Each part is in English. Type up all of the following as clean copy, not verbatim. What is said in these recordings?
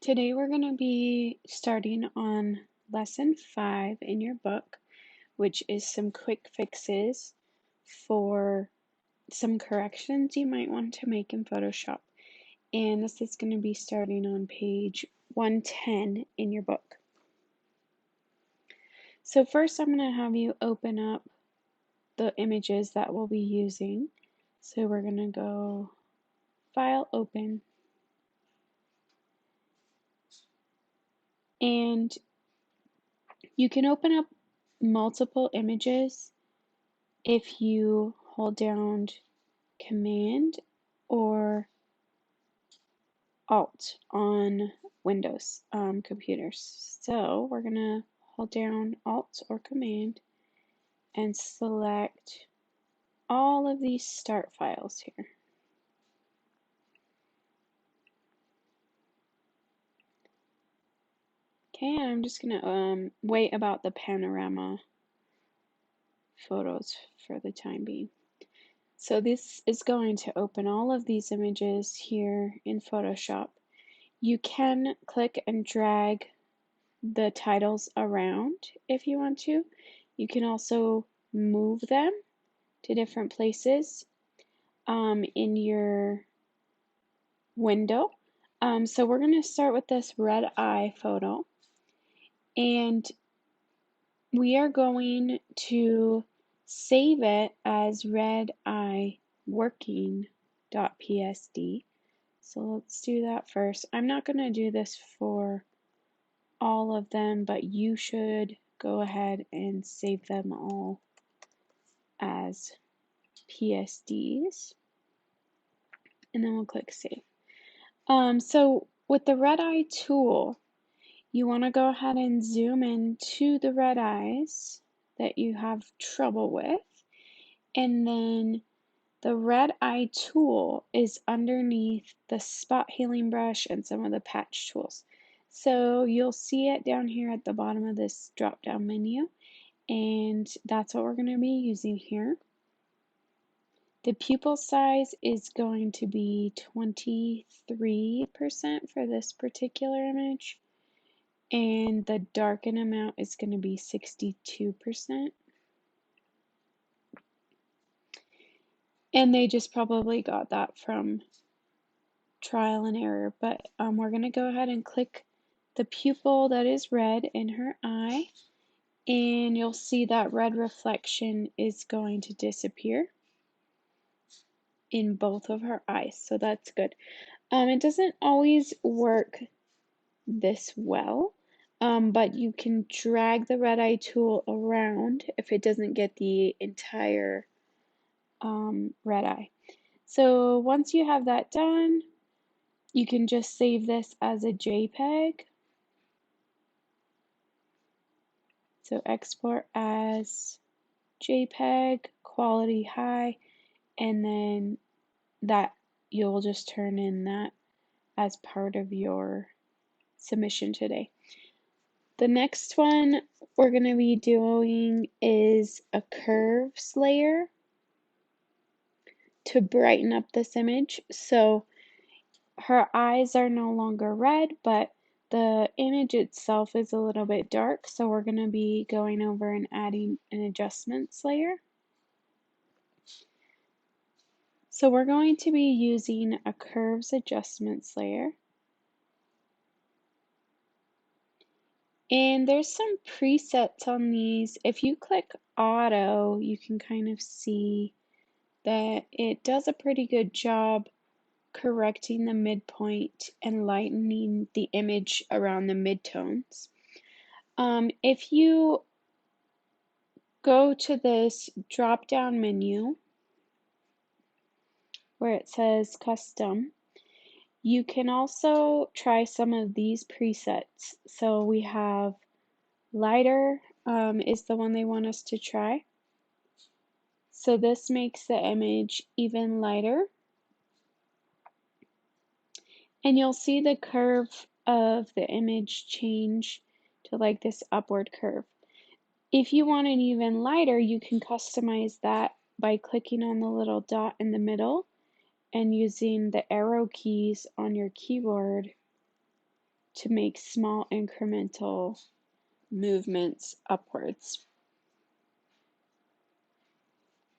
Today we're going to be starting on lesson 5 in your book, which is some quick fixes for some corrections you might want to make in Photoshop. And this is going to be starting on page 110 in your book. So first I'm going to have you open up the images that we'll be using. So we're going to go File, Open, and you can open up multiple images if you hold down Command or Alt on Windows computers. So we're going to hold down Alt or Command and select all of these start files here. Okay, and I'm just going to wait about the panorama photos for the time being. So this is going to open all of these images here in Photoshop. You can click and drag the titles around if you want to. You can also move them to different places in your window. So we're going to start with this red eye photo, and we are going to save it as red eye working.psd. So let's do that first. I'm not going to do this for all of them, but you should go ahead and save them all as PSDs, and then we'll click Save. So with the red eye tool, you want to go ahead and zoom in to the red eyes that you have trouble with, and then the red eye tool is underneath the spot healing brush and some of the patch tools. So you'll see it down here at the bottom of this drop down menu, and that's what we're going to be using here. The pupil size is going to be 23% for this particular image, and the darken amount is going to be 62%. And they just probably got that from trial and error, but we're going to go ahead and click the pupil that is red in her eye, and you'll see that red reflection is going to disappear in both of her eyes, so that's good. It doesn't always work this well, but you can drag the red eye tool around if it doesn't get the entire red eye. So once you have that done, you can just save this as a JPEG. So export as JPEG, quality high, and then that you'll just turn in that as part of your submission today. The next one we're going to be doing is a curves layer to brighten up this image. So her eyes are no longer red, but the image itself is a little bit dark, so we're going to be going over and adding an adjustments layer. So we're going to be using a curves adjustments layer. And there's some presets on these. If you click auto, you can kind of see that it does a pretty good job correcting the midpoint and lightening the image around the midtones. If you go to this drop down menu where it says custom, you can also try some of these presets. So we have lighter is the one they want us to try. So this makes the image even lighter. And you'll see the curve of the image change to like this upward curve. If you want it even lighter, you can customize that by clicking on the little dot in the middle and using the arrow keys on your keyboard to make small incremental movements upwards.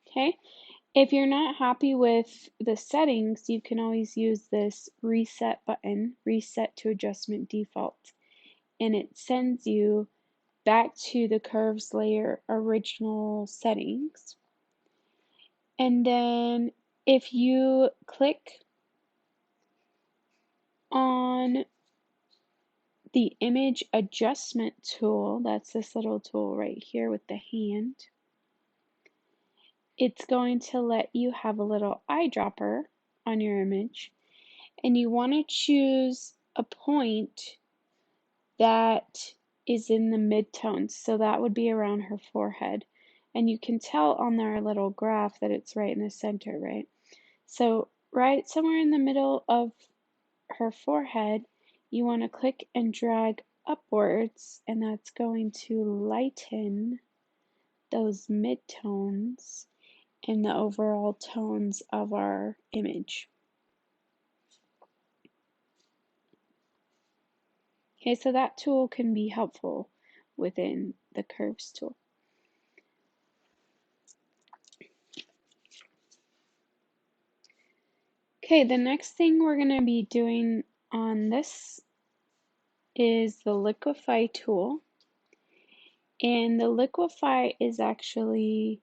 Okay, if you're not happy with the settings, you can always use this reset button, reset to adjustment default, and it sends you back to the curves layer original settings. And then if you click on the image adjustment tool, that's this little tool right here with the hand, it's going to let you have a little eyedropper on your image, and you want to choose a point that is in the midtones, so that would be around her forehead. And you can tell on our little graph that it's right in the center, right? So right somewhere in the middle of her forehead, you want to click and drag upwards, and that's going to lighten those midtones and the overall tones of our image. Okay, so that tool can be helpful within the curves tool. Okay, the next thing we're going to be doing on this is the liquefy tool. And the liquefy is actually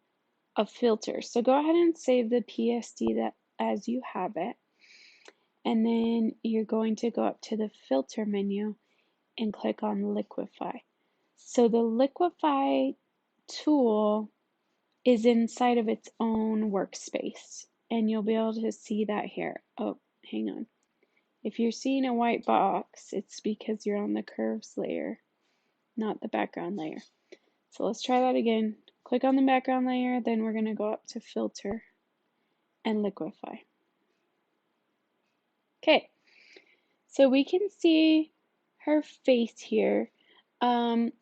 a filter. So go ahead and save the PSD that as you have it. And then you're going to go up to the filter menu and click on liquefy. So the liquefy tool is inside of its own workspace, and you'll be able to see that here. Oh, hang on. If you're seeing a white box, it's because you're on the curves layer, not the background layer. So let's try that again. Click on the background layer, then we're going to go up to filter and liquefy. Okay, so we can see her face here. Right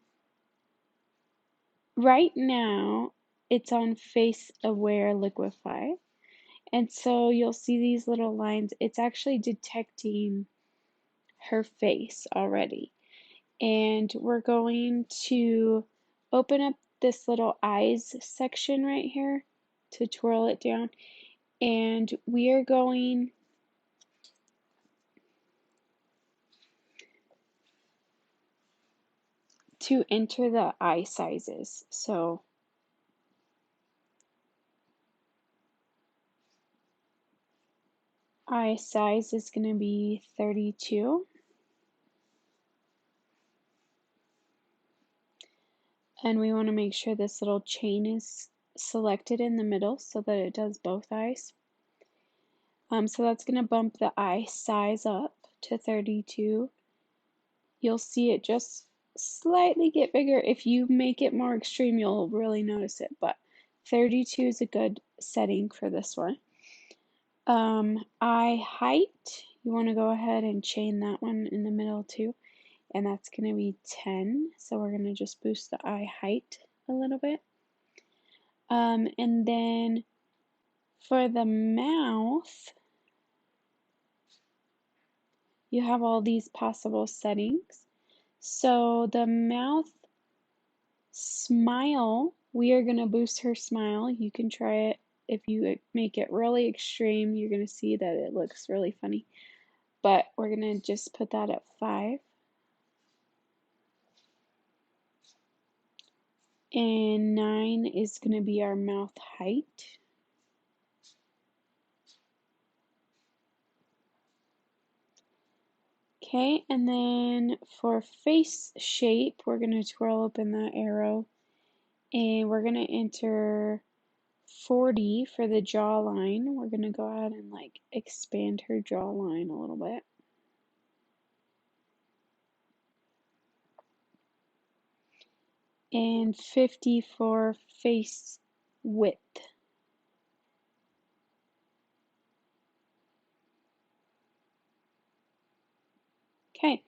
now, it's on face aware liquefy. And so you'll see these little lines. It's actually detecting her face already. And we're going to open up this little eyes section right here to twirl it down. And we are going to enter the eye sizes. So eye size is going to be 32. And we want to make sure this little chain is selected in the middle so that it does both eyes. So that's going to bump the eye size up to 32. You'll see it just slightly get bigger. If you make it more extreme, you'll really notice it, but 32 is a good setting for this one. Eye height, you want to go ahead and chain that one in the middle too, and that's going to be 10. So we're going to just boost the eye height a little bit. And then for the mouth, you have all these possible settings. So the mouth smile, we are going to boost her smile. You can try it. If you make it really extreme, you're going to see that it looks really funny. But we're going to just put that at 5. And 9 is going to be our mouth height. Okay, and then for face shape, we're going to twirl open that arrow, and we're going to enter 40 for the jawline. We're going to go ahead and like expand her jawline a little bit. And 50 for face width. Okay,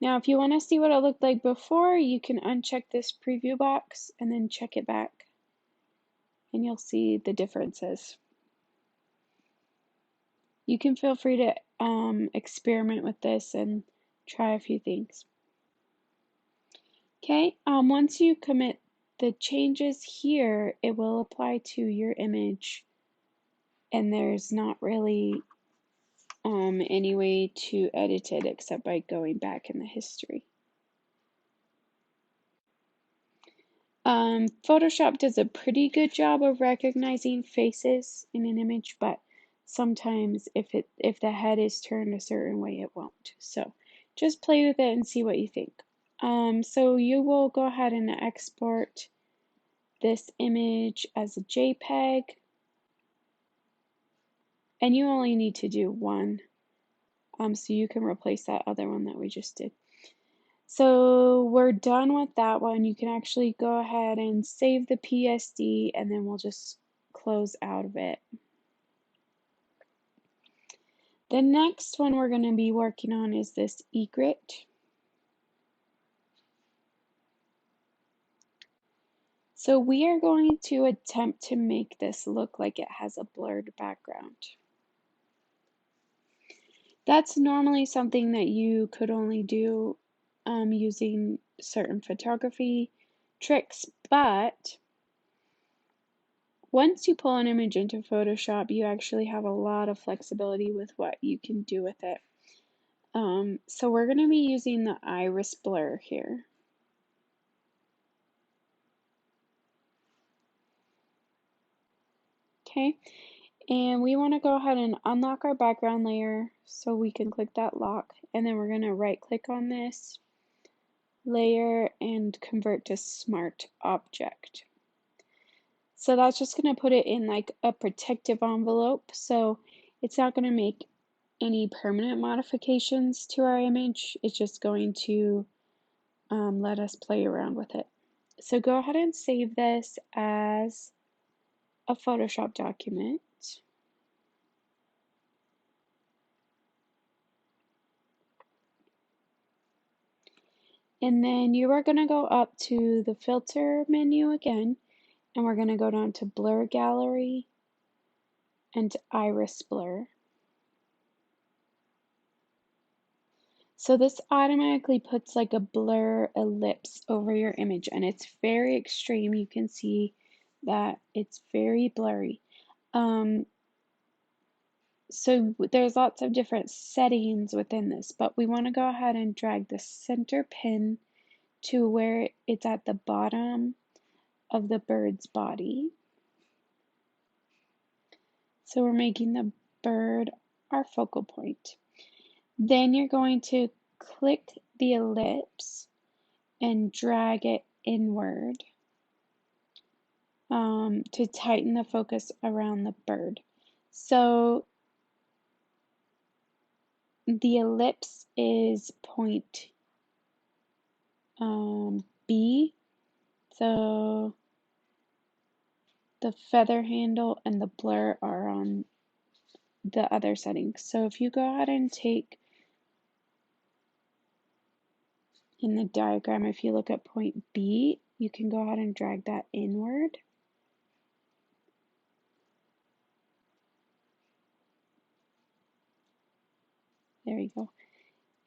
now if you want to see what it looked like before, you can uncheck this preview box and then check it back, and you'll see the differences. You can feel free to experiment with this and try a few things. Okay, once you commit the changes here, it will apply to your image, and there's not really any way to edit it except by going back in the history. Photoshop does a pretty good job of recognizing faces in an image, but sometimes if the head is turned a certain way, it won't. So just play with it and see what you think. So you will go ahead and export this image as a JPEG, and you only need to do one, so you can replace that other one that we just did. So we're done with that one. You can actually go ahead and save the PSD, and then we'll just close out of it. The next one we're going to be working on is this egret. So we are going to attempt to make this look like it has a blurred background. That's normally something that you could only do using certain photography tricks, but once you pull an image into Photoshop, you actually have a lot of flexibility with what you can do with it. So we're going to be using the iris blur here. Okay, and we want to go ahead and unlock our background layer, so we can click that lock, and then we're going to right click on this layer and convert to smart object. So that's just going to put it in like a protective envelope, so it's not going to make any permanent modifications to our image. It's just going to let us play around with it. So go ahead and save this as a Photoshop document. And then you are going to go up to the filter menu again, and we're going to go down to blur gallery and iris blur. So this automatically puts like a blur ellipse over your image, and it's very extreme. You can see that it's very blurry. So there's lots of different settings within this, but we want to go ahead and drag the center pin to where it's at the bottom of the bird's body. So we're making the bird our focal point. Then you're going to click the ellipse and drag it inward to tighten the focus around the bird. So the ellipse is point B, so the feather handle and the blur are on the other settings. So if you go ahead and take in the diagram, if you look at point B, you can go ahead and drag that inward. There you go.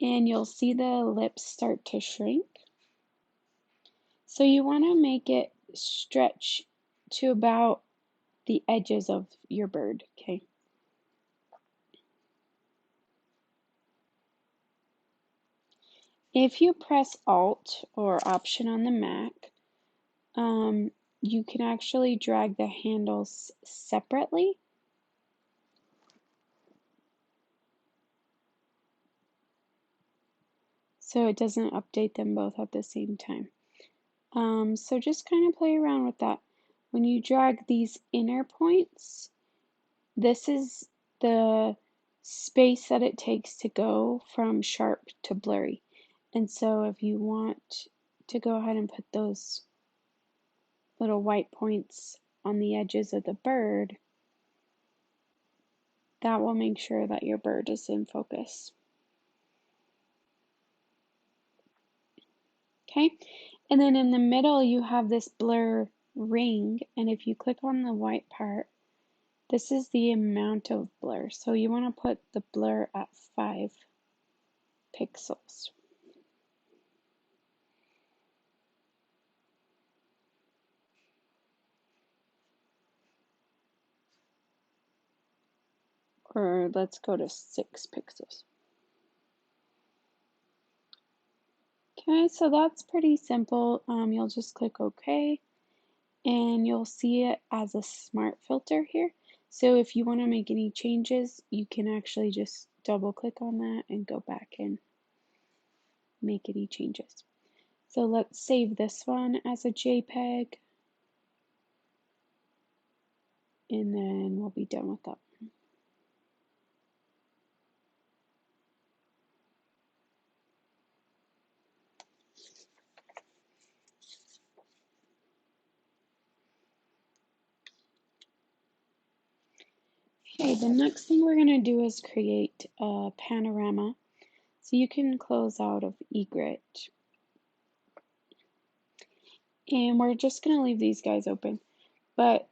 And you'll see the ellipse start to shrink. So you want to make it stretch to about the edges of your bird, okay? If you press Alt or Option on the Mac, you can actually drag the handles separately. So it doesn't update them both at the same time. So just kind of play around with that. When you drag these inner points, this is the space that it takes to go from sharp to blurry. And so if you want to go ahead and put those little white points on the edges of the bird, that will make sure that your bird is in focus. Okay, and then in the middle you have this blur ring, and if you click on the white part, this is the amount of blur. So you want to put the blur at 5 pixels. Or let's go to 6 pixels. Okay, so that's pretty simple. You'll just click OK, and you'll see it as a smart filter here. So if you want to make any changes, you can actually just double click on that and go back and make any changes. So let's save this one as a JPEG, and then we'll be done with that. Okay, the next thing we're going to do is create a panorama. So you can close out of egret. And we're just going to leave these guys open. But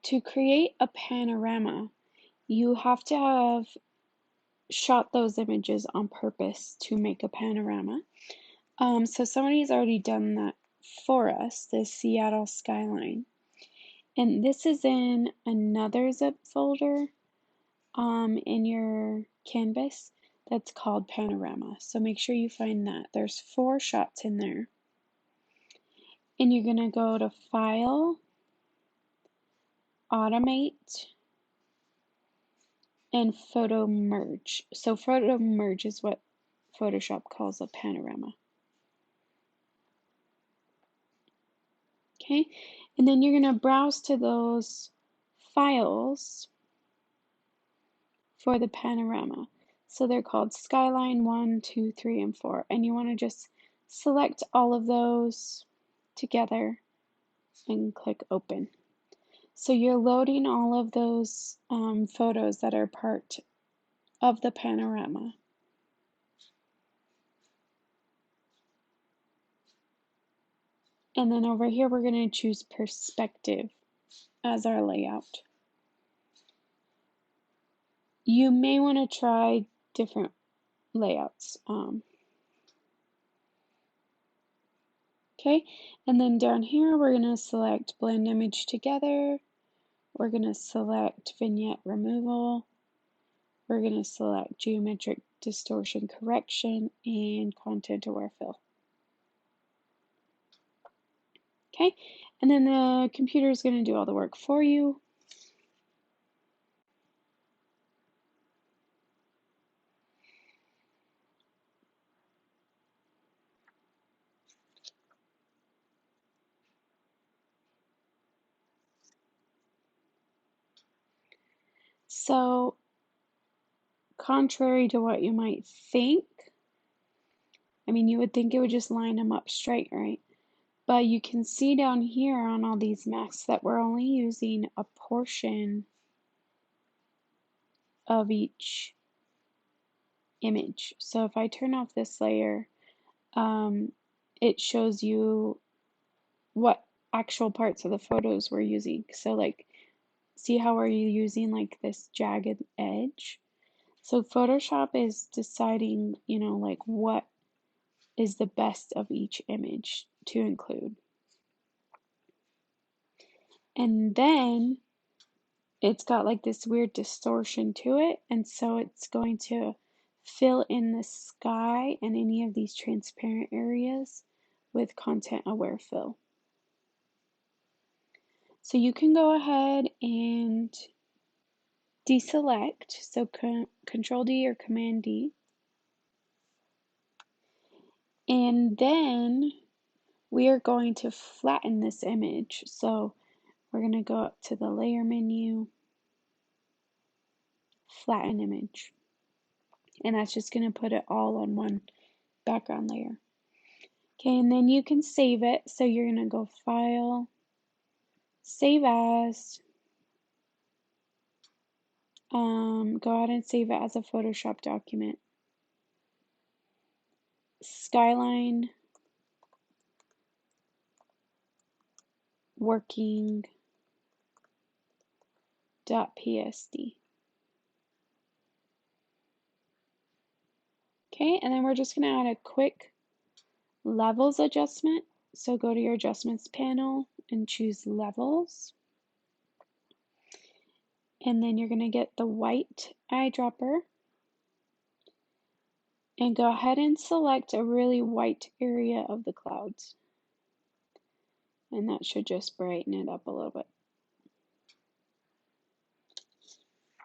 to create a panorama, you have to have shot those images on purpose to make a panorama. So somebody's already done that for us, the Seattle skyline. And this is in another zip folder in your canvas that's called panorama. So make sure you find that. There's 4 shots in there. And you're going to go to File, Automate, and Photo Merge. So Photo Merge is what Photoshop calls a panorama. Okay, and then you're going to browse to those files for the panorama. So they're called Skyline 1, 2, 3, and 4. And you want to just select all of those together and click Open. So you're loading all of those photos that are part of the panorama. And then over here, we're going to choose perspective as our layout. You may want to try different layouts. Okay, and then down here, we're going to select blend image together. We're going to select vignette removal. We're going to select geometric distortion correction and content aware fill. Okay, and then the computer is going to do all the work for you. So, contrary to what you might think, I mean, you would think it would just line them up straight, right? But you can see down here on all these masks that we're only using a portion of each image. So if I turn off this layer, it shows you what actual parts of the photos we're using. So like, see how are you using like this jagged edge? So Photoshop is deciding, you know, like what is the best of each image to include. And then it's got like this weird distortion to it, and so it's going to fill in the sky and any of these transparent areas with content aware fill. So you can go ahead and deselect, so Control D or Command D, and then we are going to flatten this image. So we're going to go up to the layer menu, flatten image, and that's just going to put it all on one background layer. Okay, and then you can save it. So you're going to go File, Save As, go ahead and save it as a Photoshop document. Skyline working.psd. Okay, and then we're just going to add a quick levels adjustment. So go to your adjustments panel and choose levels. And then you're going to get the white eyedropper and go ahead and select a really white area of the clouds. And that should just brighten it up a little bit.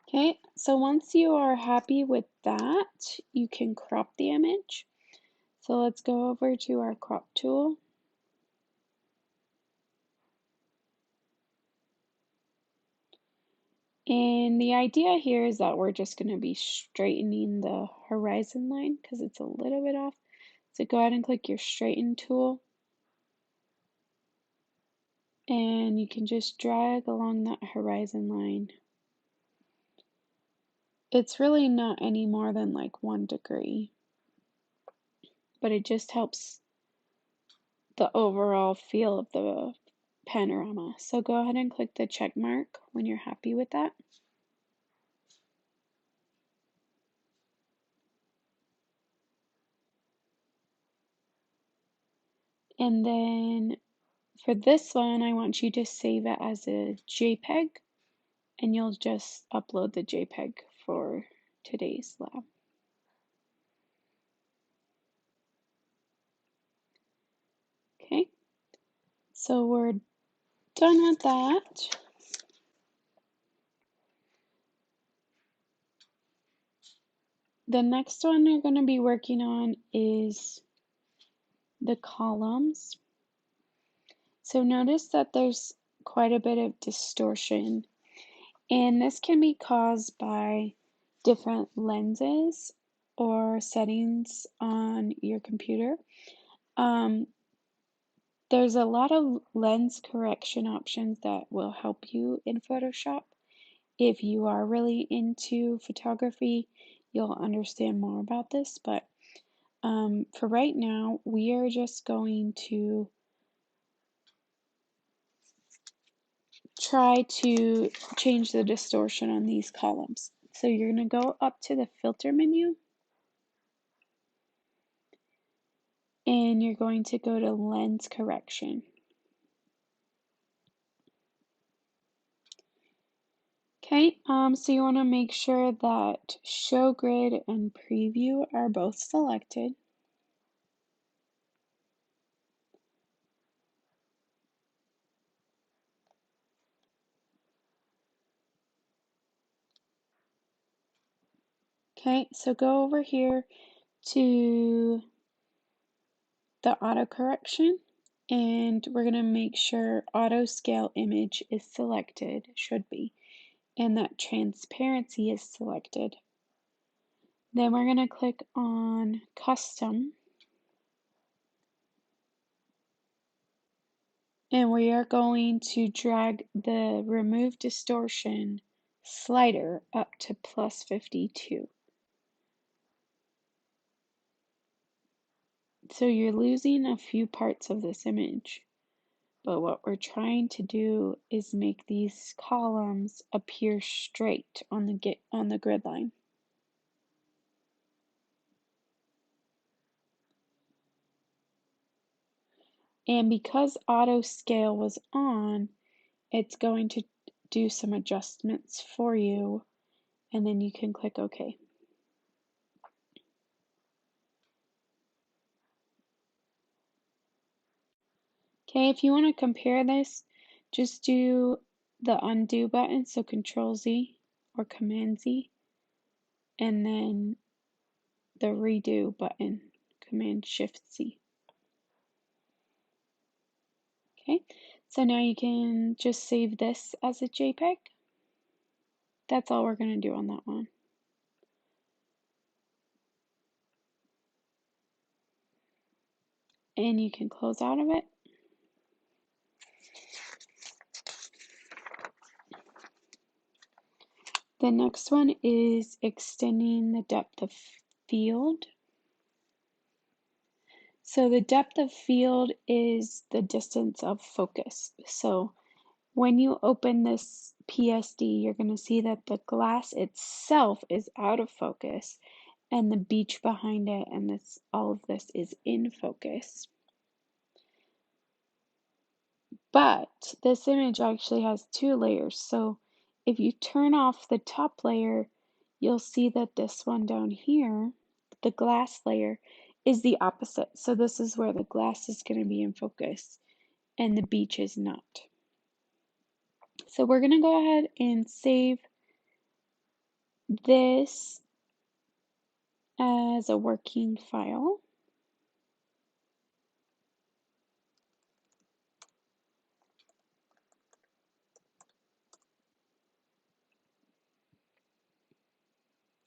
Okay, so once you are happy with that, you can crop the image. So let's go over to our crop tool. And the idea here is that we're just going to be straightening the horizon line because it's a little bit off. So go ahead and click your straighten tool. And you can just drag along that horizon line. It's really not any more than like 1 degree, but it just helps the overall feel of the panorama. So go ahead and click the check mark when you're happy with that. And then for this one, I want you to save it as a JPEG, and you'll just upload the JPEG for today's lab. Okay, so we're done with that. The next one we're going to be working on is the columns. So notice that there's quite a bit of distortion, and this can be caused by different lenses or settings on your computer. There's a lot of lens correction options that will help you in Photoshop. If you are really into photography, you'll understand more about this, but for right now, we are just going to try to change the distortion on these columns. So you're going to go up to the filter menu and you're going to go to lens correction. Okay, so you want to make sure that show grid and preview are both selected. Okay, so go over here to the auto correction and we're going to make sure auto scale image is selected, should be, and that transparency is selected. Then we're going to click on custom and we are going to drag the remove distortion slider up to +52. So you're losing a few parts of this image, but what we're trying to do is make these columns appear straight on the grid line. And because auto scale was on, it's going to do some adjustments for you, and then you can click OK. Okay, if you want to compare this, just do the undo button, so Control Z or Command Z, and then the redo button, Command Shift Z. Okay, so now you can just save this as a JPEG. That's all we're going to do on that one. And you can close out of it. The next one is extending the depth of field. So the depth of field is the distance of focus. So when you open this PSD, you're going to see that the glass itself is out of focus and the beach behind it, and this, all of this is in focus. But this image actually has two layers. So if you turn off the top layer, you'll see that this one down here, the glass layer, is the opposite. So this is where the glass is going to be in focus and the beach is not. So we're going to go ahead and save this as a working file.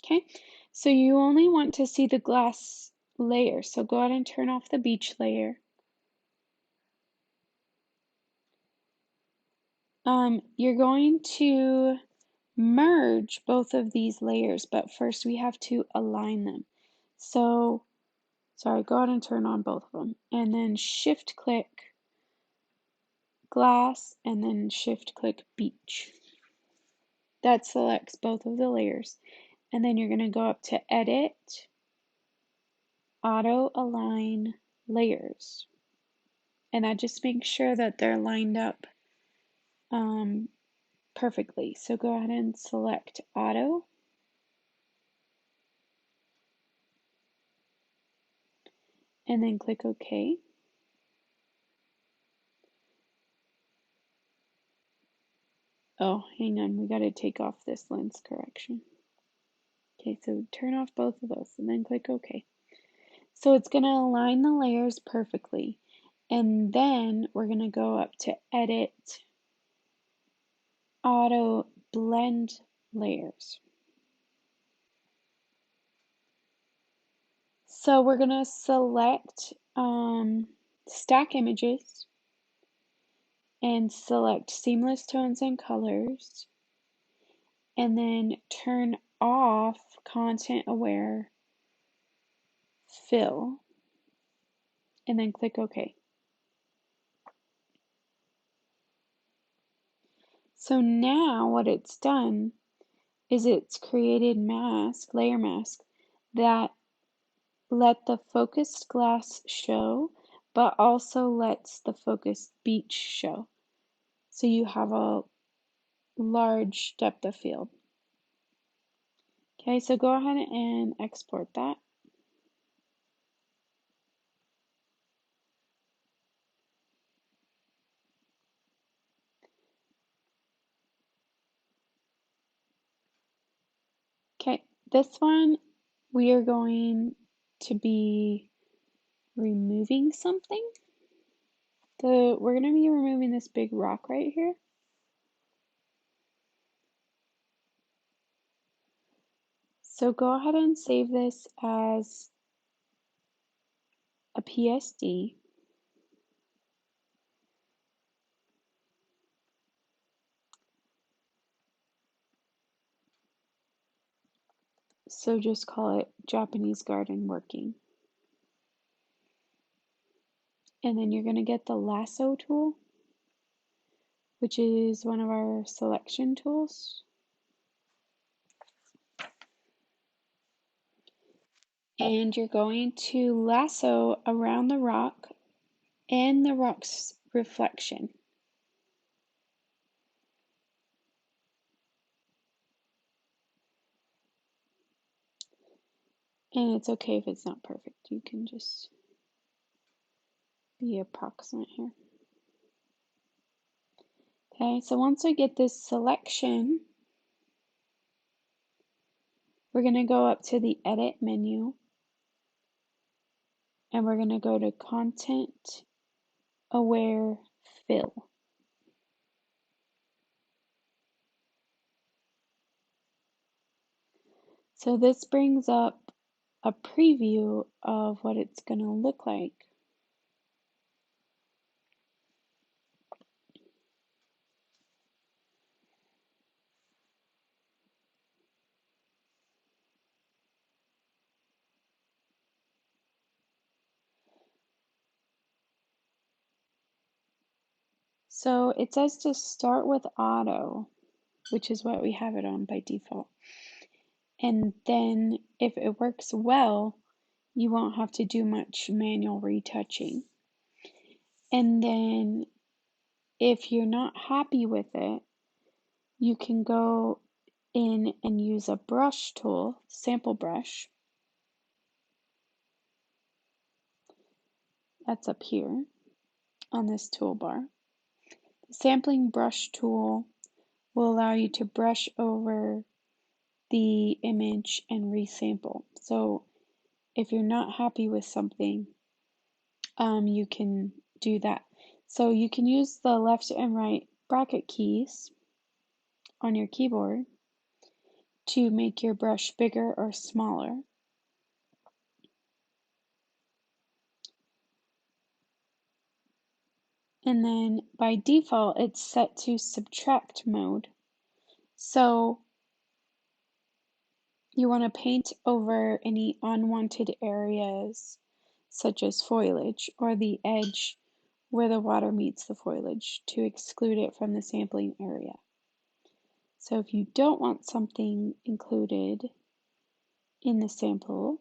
Okay, so you only want to see the glass layer. So go ahead and turn off the beach layer. You're going to merge both of these layers, but first we have to align them. So, sorry, go ahead and turn on both of them, and then shift click glass, and then shift click beach. That selects both of the layers, and then you're going to go up to edit, auto align layers, and that just makes sure that they're lined up perfectly. So go ahead and select auto, and then click OK. Oh, hang on, we got to take off this lens correction. Okay, so turn off both of those and then click OK. So it's going to align the layers perfectly. And then we're going to go up to Edit, Auto Blend Layers. So we're going to select Stack Images and select Seamless Tones and Colors, and then turn off Content Aware Fill, and then click OK. So now what it's done is it's created layer mask that let the focused glass show, but also lets the focused beach show. So you have a large depth of field. Okay, so go ahead and export that. Okay, this one we are going to be removing something. We're going to be removing this big rock right here. So go ahead and save this as a PSD. So just call it Japanese garden working. And then you're going to get the lasso tool, which is one of our selection tools. And you're going to lasso around the rock and the rock's reflection. And it's okay if it's not perfect. You can just be approximate here. Okay, so once we get this selection, we're going to go up to the Edit menu, and we're going to go to Content Aware Fill. So this brings up a preview of what it's going to look like. So it says to start with auto, which is what we have it on by default. And then if it works well, you won't have to do much manual retouching. And then if you're not happy with it, you can go in and use a brush tool, sample brush. That's up here on this toolbar. The sampling brush tool will allow you to brush over the image and resample. So if you're not happy with something, you can do that. So you can use the left and right bracket keys on your keyboard to make your brush bigger or smaller. And then by default, it's set to subtract mode. So you want to paint over any unwanted areas, such as foliage or the edge where the water meets the foliage, to exclude it from the sampling area. So if you don't want something included in the sample,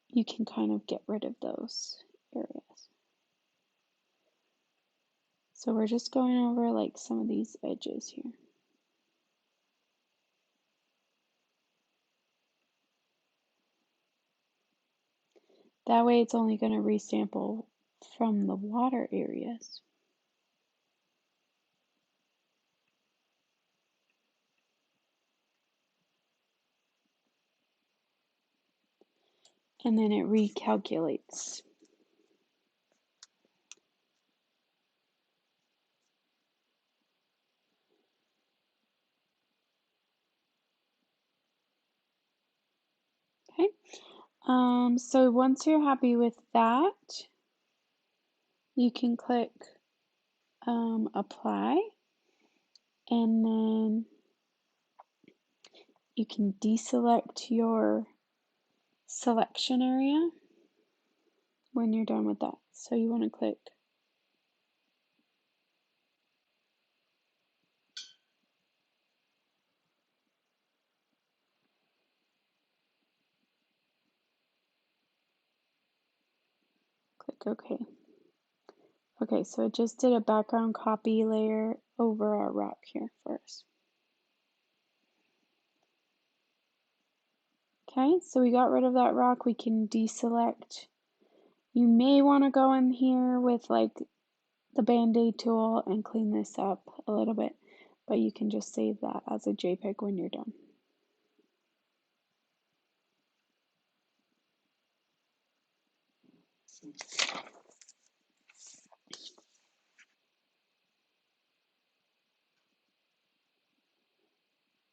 you can kind of get rid of those areas. So we're just going over like some of these edges here. That way it's only going to resample from the water areas. And then it recalculates. Okay. So once you're happy with that, you can click apply, and then you can deselect your selection area when you're done with that. So you want to click OK. Okay, so it just did a background copy layer over our rock here for us. Okay, so we got rid of that rock. We can deselect. You may want to go in here with like the Band-Aid tool and clean this up a little bit, but you can just save that as a JPEG when you're done.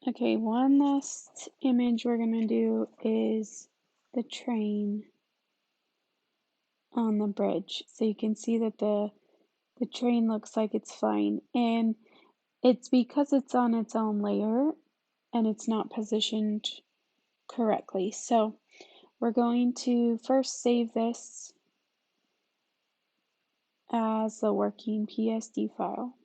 Okay, one last image we're going to do is the train on the bridge. So you can see that the train looks like it's flying, and it's because it's on its own layer and it's not positioned correctly. So we're going to first save this as a working PSD file.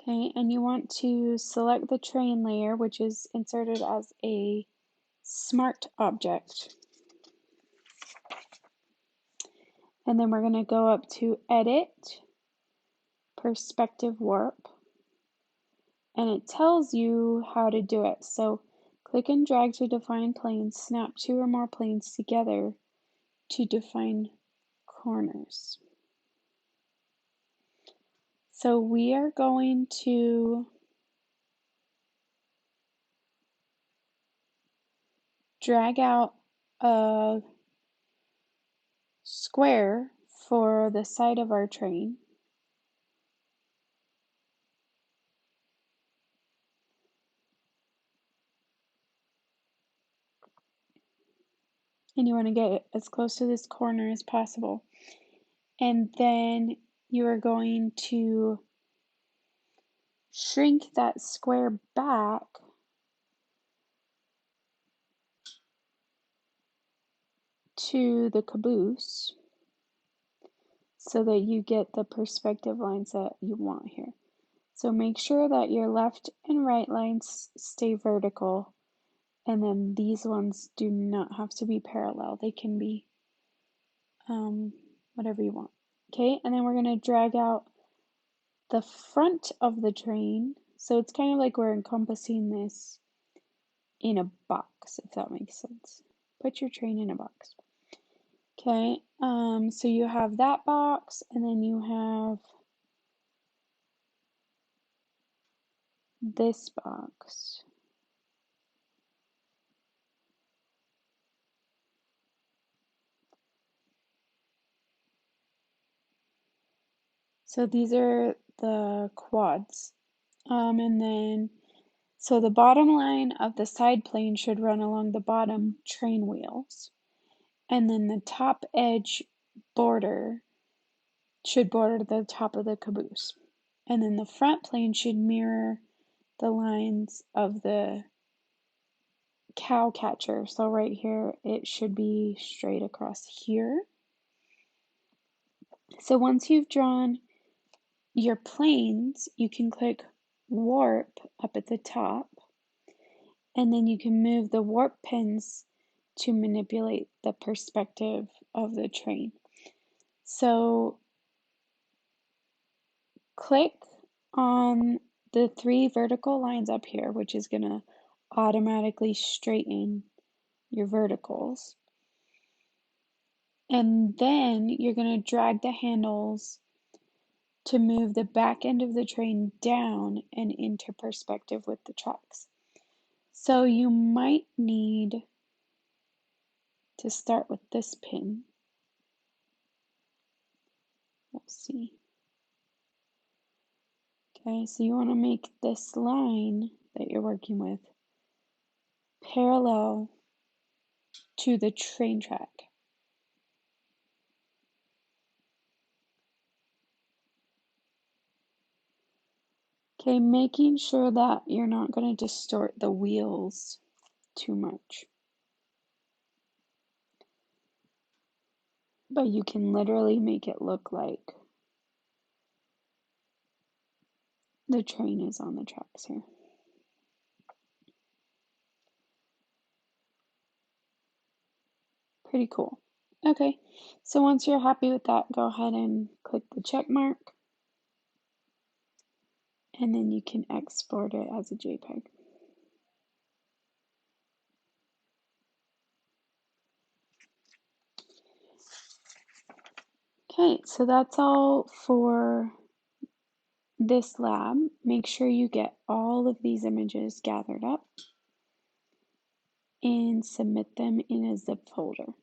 Okay, and you want to select the train layer, which is inserted as a smart object. And then we're going to go up to Edit, Perspective Warp, and it tells you how to do it. So click and drag to define planes, snap two or more planes together to define corners. So we are going to drag out a square for the side of our train. And you want to get as close to this corner as possible. And then you are going to shrink that square back to the caboose so that you get the perspective lines that you want here. So make sure that your left and right lines stay vertical, and then these ones do not have to be parallel. They can be whatever you want. Okay, and then we're going to drag out the front of the train. So it's kind of like we're encompassing this in a box, if that makes sense. Put your train in a box. Okay, so you have that box, and then you have this box. So these are the quads. And then, so the bottom line of the side plane should run along the bottom train wheels. And then the top edge border should border the top of the caboose. And then the front plane should mirror the lines of the cow catcher. So right here, it should be straight across here. So once you've drawn your planes, you can click warp up at the top, and then you can move the warp pins to manipulate the perspective of the train. So click on the 3 vertical lines up here, which is going to automatically straighten your verticals. And then you're going to drag the handles to move the back end of the train down and into perspective with the tracks. So you might need to start with this pin. We'll see. Okay, so you want to make this line that you're working with parallel to the train track. Okay, making sure that you're not going to distort the wheels too much. But you can literally make it look like the train is on the tracks here. Pretty cool. Okay, so once you're happy with that, go ahead and click the check mark. And then you can export it as a JPEG. Okay, so that's all for this lab. Make sure you get all of these images gathered up and submit them in a zip folder.